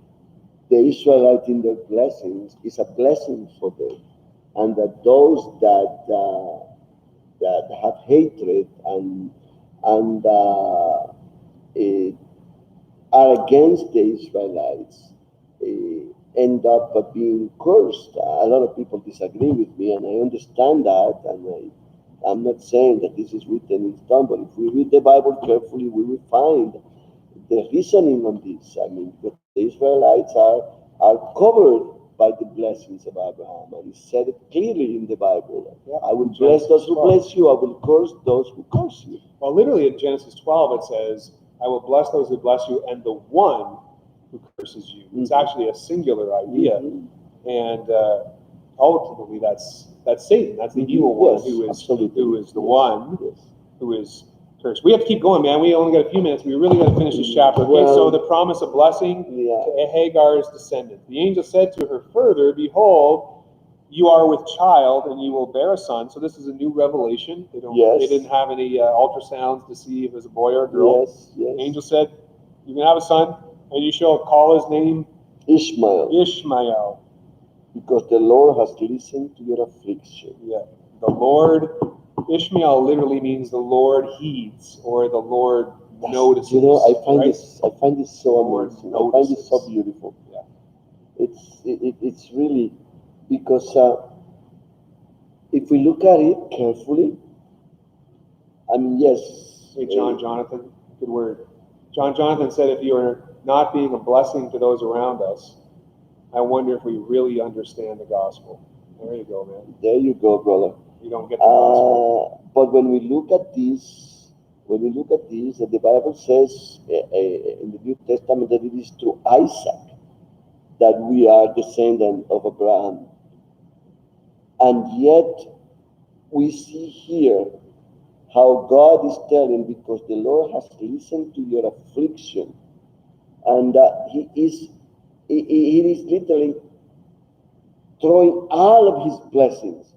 Israelites in their blessings is a blessing for them, and that those that have hatred and are against the Israelites end up being cursed. A lot of people disagree with me, and I understand that, and I'm not saying that this is written in stone, but if we read the Bible carefully, we will find the reasoning on this. I mean, the Israelites are covered by the blessings of Abraham, and he said it clearly in the Bible. I will bless those who bless you, I will curse those who curse you. Well, literally in Genesis 12 it says, I will bless those who bless you, and the one who curses you. It's actually a singular idea. And ultimately that's Satan. That's the evil one who is the one who is cursed. We have to keep going, man. We only got a few minutes. We really got to finish this chapter. Okay, so the promise of blessing to Hagar's descendant. The angel said to her further, behold, you are with child and you will bear a son. So this is a new revelation. They didn't have any ultrasounds to see if it was a boy or a girl. The angel said, you can have a son, and you shall call his name Ishmael. Because the Lord has listened to your affliction. Yeah. The Lord, Ishmael literally means the Lord heeds, or the Lord notices. You know, I find this so amazing. I find this so beautiful. Yeah. It's really, because if we look at it carefully, I mean, yes. Hey, Jonathan, good word. Jonathan said, if you are not being a blessing to those around us, I wonder if we really understand the gospel. There you go, man. There you go, brother. We don't get the gospel. But when we look at this, the Bible says in the New Testament that it is through Isaac that we are descendants of Abraham. And yet we see here how God is telling, because the Lord has listened to your affliction, and He is literally throwing all of His blessings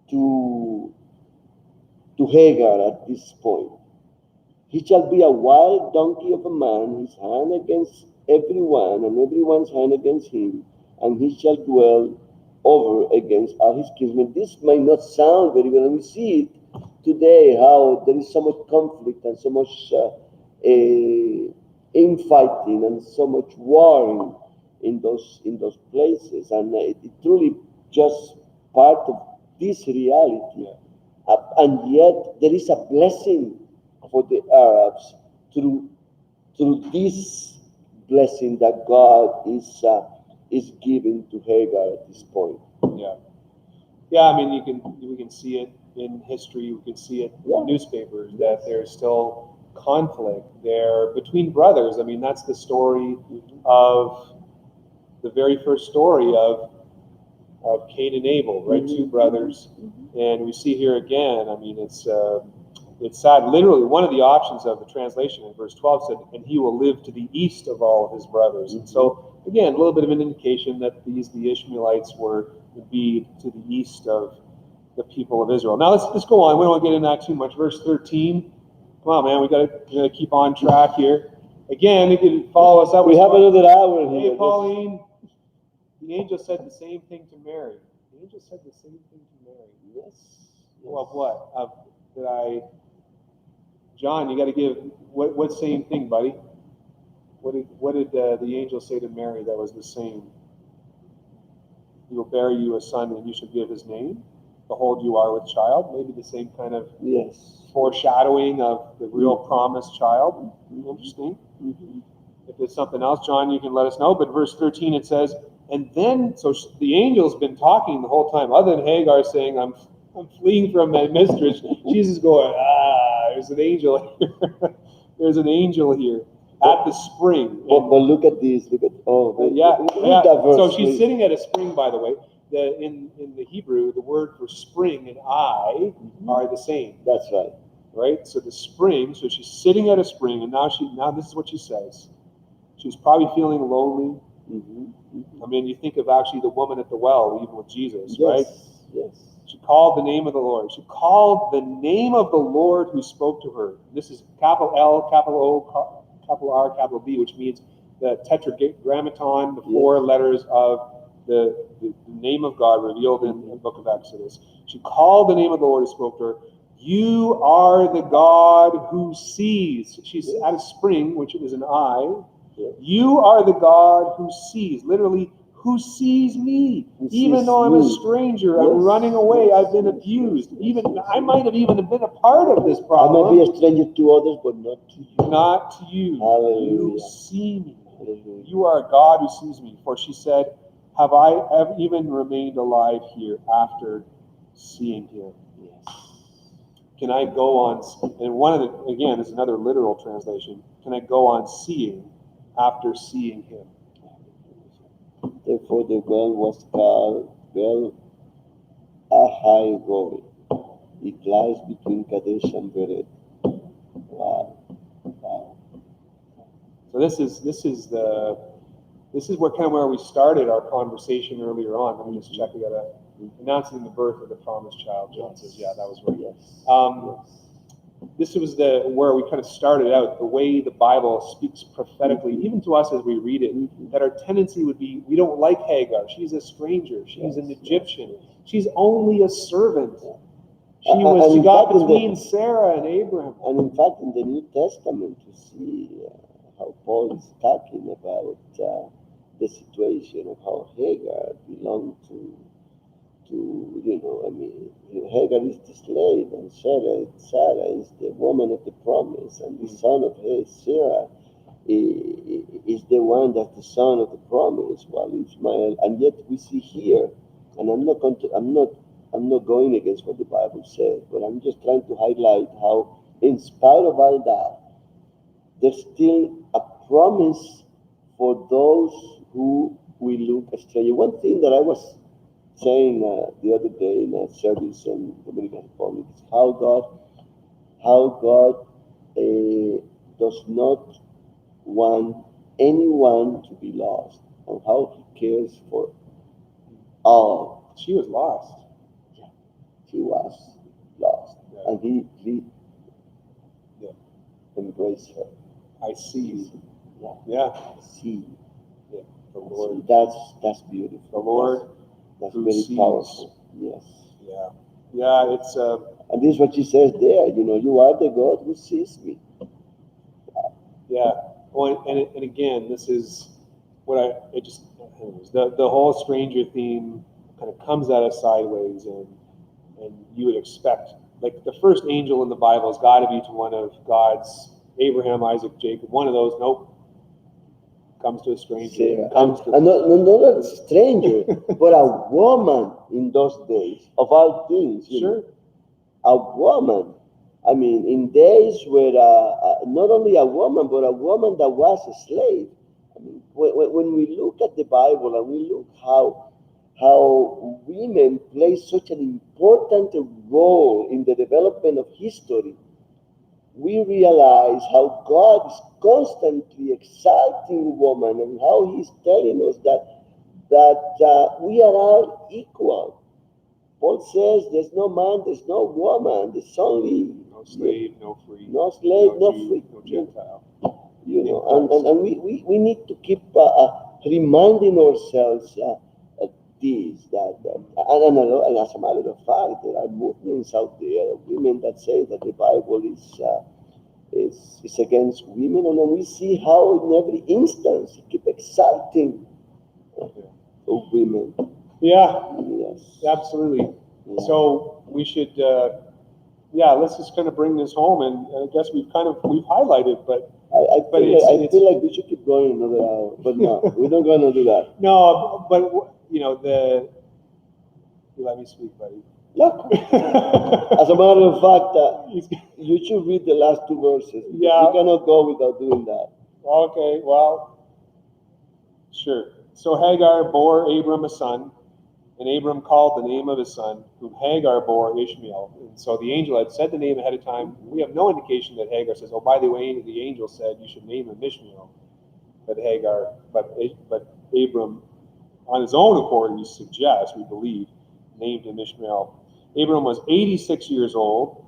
to Hagar at this point. He shall be a wild donkey of a man, his hand against everyone, and everyone's hand against him, and he shall dwell over against all his kinsmen. This may not sound very well, and we see it today, how there is so much conflict and so much infighting and so much warring in those places, and it truly just part of this reality. And yet there is a blessing for the Arabs through this blessing that God is giving to Hagar at this point. Yeah. I mean, we can see it in history. We can see it in newspapers that there's still conflict there between brothers. I mean, that's the story of the very first story of Cain and Abel, right? Two brothers, and we see here again. I mean, it's sad. Literally, one of the options of the translation in verse 12 said, "And he will live to the east of all of his brothers." And so, again, a little bit of an indication that the Ishmaelites would be to the east of the people of Israel. Now let's go on. We don't want to get into that too much. Verse 13. Come on, man. We gotta keep on track here. Again, you can follow us up. We have another hour here. Hey, Pauline. The angel said the same thing to Mary. The angel said the same thing to Mary. Yes. Of what? Of that I. John, you got to give what same thing, buddy? What did the angel say to Mary that was the same? He will bear you a son, and you shall give his name. Behold, you are with child. Maybe the same kind of Yes. foreshadowing of the real promised child. Interesting. Mm-hmm. If there's something else, John, you can let us know. But verse 13 it says, and then so the angel's been talking the whole time, other than Hagar saying, "I'm fleeing from my mistress." Jesus going, there's an angel here. There's an angel here at the spring. But look at this. Look at Yeah. read that verse, So she's please. sitting at a spring, by the way. In the Hebrew, the word for spring and eye are the same. That's right. Right? So the spring, so she's sitting at a spring, and now this is what she says. She's probably feeling lonely. I mean, you think of actually the woman at the well, even with Jesus, right? Yes. She called the name of the Lord. She called the name of the Lord who spoke to her. This is capital L, capital O, capital R, capital B, which means the tetragrammaton, the four letters of the name of God revealed in the book of Exodus. She called the name of the Lord who spoke to her. You are the God who sees. She's at a spring, which is an eye. You are the God who sees. Literally, who sees me. Even though I'm a stranger, I'm running away, I've been abused. I might have even been a part of this problem. I may be a stranger to others, but not to you. Not to you. Hallelujah. You see me. Hallelujah. You are a God who sees me. For she said, have I ever even remained alive here after seeing him? Yes. Can I go on, and one of the, again, is another literal translation, can I go on seeing after seeing him? Therefore the well was called Bel Ahai Roy. It lies between Kadesh and Bered. Wow. So this is where we started our conversation earlier on. Let me just check. We got announcing the birth of the promised child. John says, yeah, that was right. Yes. This was where we kind of started out, the way the Bible speaks prophetically, even to us as we read it, that our tendency would be, we don't like Hagar. She's a stranger. She's an Egyptian. She's only a servant. She got between Sarah and Abraham. And in fact, in the New Testament, you see how Paul is talking about the situation of how Hagar belonged to Hagar is the slave, and Sarah is the woman of the promise, and the son of Sarah is the one that's the son of the promise, while Ishmael, and yet we see here, and I'm not going against what the Bible says, but I'm just trying to highlight how, in spite of all that, there's still a promise for those who will look astray. One thing that I was saying the other day in a service on Dominican Republic is how God does not want anyone to be lost, and how He cares for all. She was lost. Yeah, she was lost, and He embraced her. I see. Yeah. See. Yeah. The Lord. See, that's beautiful. The Lord. That's very powerful. Yes. Yeah. Yeah, it's and this is what she says there, you are the God who sees me. Yeah. Well, and again, this is what the whole stranger theme kind of comes at us sideways, and you would expect, like, the first angel in the Bible has got to be to one of God's Abraham, Isaac, Jacob, one of those. Nope. Comes to a stranger. And not a stranger, but a woman in those days, of all things. Sure. A woman. I mean, in days where not only a woman, but a woman that was a slave. I mean, when we look at the Bible and we look how women play such an important role in the development of history, we realize how God is constantly exalting woman, and how He's telling us that we are all equal. Paul says there's no man, there's no woman, there's only no slave, no free, no slave, no Jew, free, no Gentile. And we need to keep reminding ourselves this, and as a matter of fact, there are movements out there of women that say that the Bible is against women, and then we see how in every instance it keep exalting of women. Yeah, Yes. absolutely. Yeah. So we should, let's just kind of bring this home, and I guess we've highlighted, but I it's- feel like we should keep going another hour, but no, we're not going to do that. no, but you let me speak, buddy. Look, as a matter of fact, you should read the last two verses. Yeah. We cannot go without doing that. Okay, well, sure. So Hagar bore Abram a son, and Abram called the name of his son, whom Hagar bore Ishmael. And so the angel had said the name ahead of time. We have no indication that Hagar says, "Oh, by the way, the angel said you should name him Ishmael." But Abram, on his own accord, we suggest, we believe, named him Ishmael. Abram was 86 years old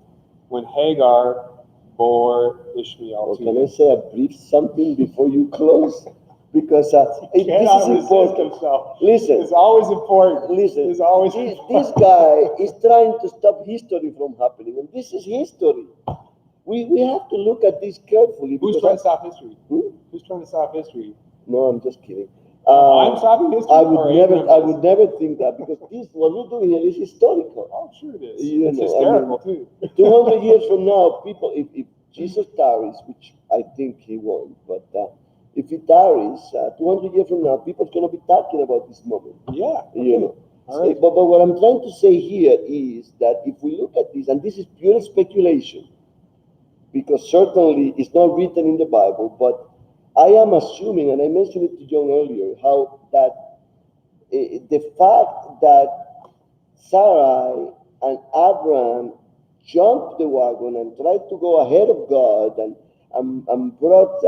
when Hagar bore Ishmael Or to can I him. say a brief something before you close? Because this Cannot is resist important. himself. Listen, It's always important. listen. It's always This important. guy is trying to stop history from happening, and this is history. We have to look at this carefully. Who's because trying to stop history? Hmm? Who's trying to stop history? No, I'm just kidding. I'm stopping history. I or would Abraham is? never think that, because what we're doing here is historical. Oh, sure it is. You It's know, hysterical too. 200 years from now, people, if Jesus tarries, which I think he won't, but if he tarries, 200 years from now, people's going to be talking about this moment. Yeah. You know. All right. But what I'm trying to say here is that if we look at this, and this is pure speculation, because certainly it's not written in the Bible, but I am assuming, and I mentioned it to John earlier, how that the fact that Sarai and Abraham jumped the wagon and tried to go ahead of God and brought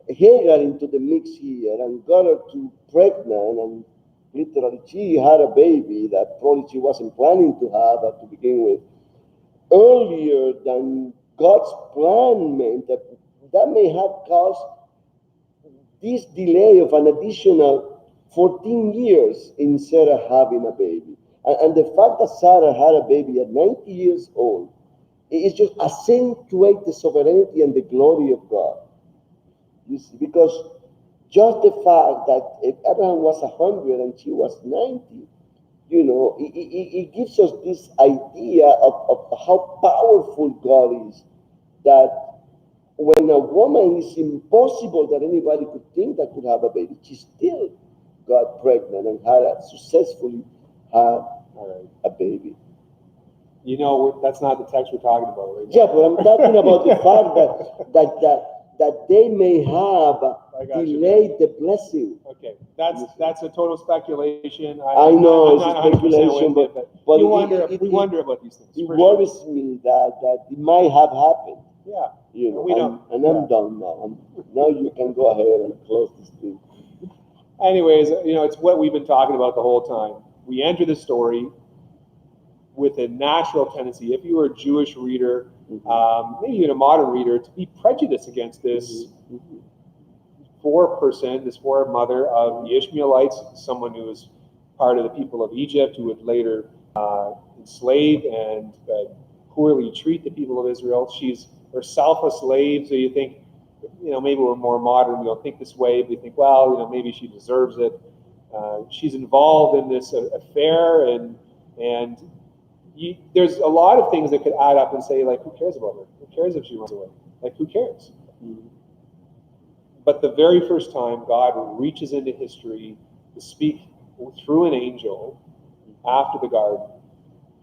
Hagar into the mix here and got her to pregnant, and literally she had a baby that probably she wasn't planning to have to begin with, earlier than God's plan meant, that may have caused this delay of an additional 14 years in Sarah having a baby. And the fact that Sarah had a baby at 90 years old, it just accentuates the sovereignty and the glory of God. You see, because just the fact that Abraham was 100 and she was 90, you know, it gives us this idea of how powerful God is, that when a woman is impossible that anybody could think that could have a baby, she still got pregnant and successfully had a baby. You know, that's not the text we're talking about right now. Yeah, but I'm talking about the fact that they may have delayed the blessing. Okay, that's a total speculation. I know it's I'm a not 100% speculation, with you, but we wonder about these things. It for worries sure. me that it might have happened. Yeah. You know, We don't. and I'm done now. Now you can go ahead and close this thing. Anyways, you know, it's what we've been talking about the whole time. We enter the story with a natural tendency, if you were a Jewish reader, maybe even a modern reader, to be prejudiced against this this foremother of the Ishmaelites, someone who was part of the people of Egypt, who would later enslave and poorly treat the people of Israel. She's herself a slave, so you think, you know, maybe we're more modern, we don't think this way, we think, well, you know, maybe she deserves it. She's involved in this affair, and there's a lot of things that could add up and say, like, who cares about her? Who cares if she runs away? Like, who cares? But the very first time God reaches into history to speak through an angel after the garden,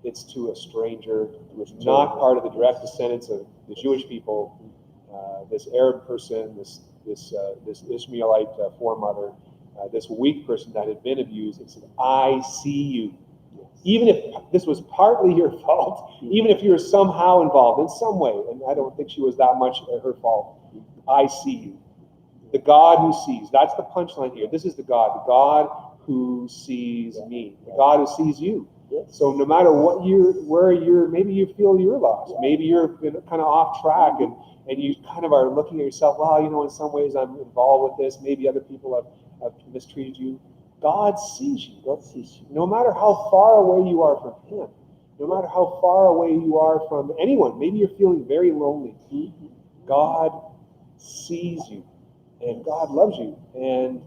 it's to a stranger who is not part of the direct descendants of the Jewish people, this Arab person, this Ishmaelite foremother, this weak person that had been abused. It said, I see you. Even if this was partly your fault, even if you were somehow involved in some way, and I don't think she was that much her fault, I see you. The God who sees. That's the punchline here. This is the God who sees me, the God who sees you. So no matter what maybe you feel you're lost, maybe you're kind of off track, and you kind of are looking at yourself, well, you know, in some ways I'm involved with this, maybe other people have mistreated you. God sees you. God sees you. No matter how far away you are from Him, no matter how far away you are from anyone, maybe you're feeling very lonely. God sees you, and God loves you, and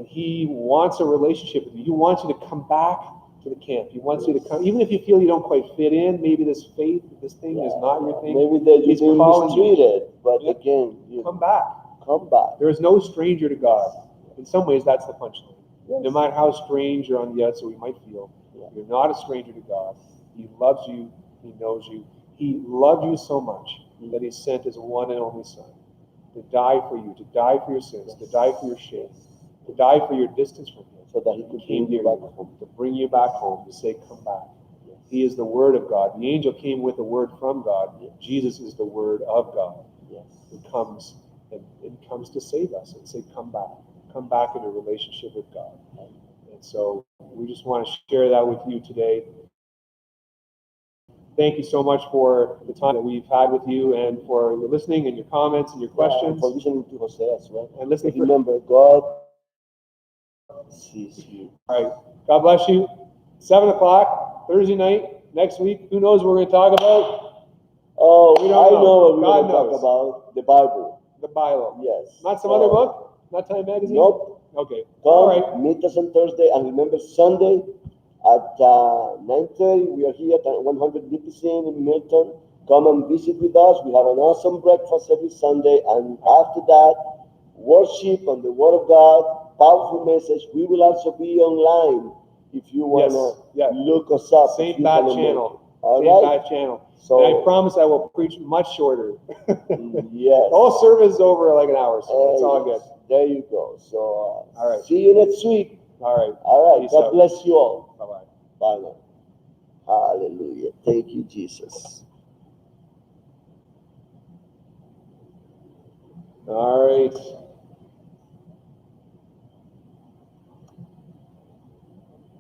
He wants a relationship with you. He wants you to come back to the camp. He wants you to come, even if you feel you don't quite fit in. Maybe this faith, this thing is not your thing. Maybe that He's you've been calling you. mistreated, but Yeah. again, you Come back. come back. There is no stranger to God. In some ways, that's the punchline. Yes. No matter how strange or on the outside we might feel, you're not a stranger to God. He loves you. He knows you. He loved you so much that He sent His one and only Son to die for you, to die for your sins, to die for your shame, to die for your distance from Him, So that He could came bring you near back you, home. to bring you back home, to say, come back. He is the Word of God. The angel came with the Word from God. Jesus is the Word of God. Yes. It comes to save us and say, come back in a relationship with God. And so we just want to share that with you today. Thank you so much for the time that we've had with you and for your listening and your comments and your questions. For listening to Jose as well. And listening. Remember, God sees you. All right. God bless you. 7 o'clock, Thursday night, next week. Who knows what we're going to talk about? Oh, We don't I know. know what we're God going to talk knows. about. The Bible. The Bible. Yes. Not some other book? Not Time Magazine? Nope. Okay. Come, All right. meet us on Thursday, and remember Sunday at 9:30. We are here at 100 BPC in Milton. Come and visit with us. We have an awesome breakfast every Sunday, and after that, worship on the Word of God, powerful message. We will also be online if you want to look us up. Same bad channel. All Same right. bad channel. So and I promise I will preach much shorter. yes. The whole service is over like an hour, so it's all good. There you go. So all right. See you next week. All right. All right. Peace God out. bless you all. Bye-bye. Bye now. Hallelujah. Thank you, Jesus. All right.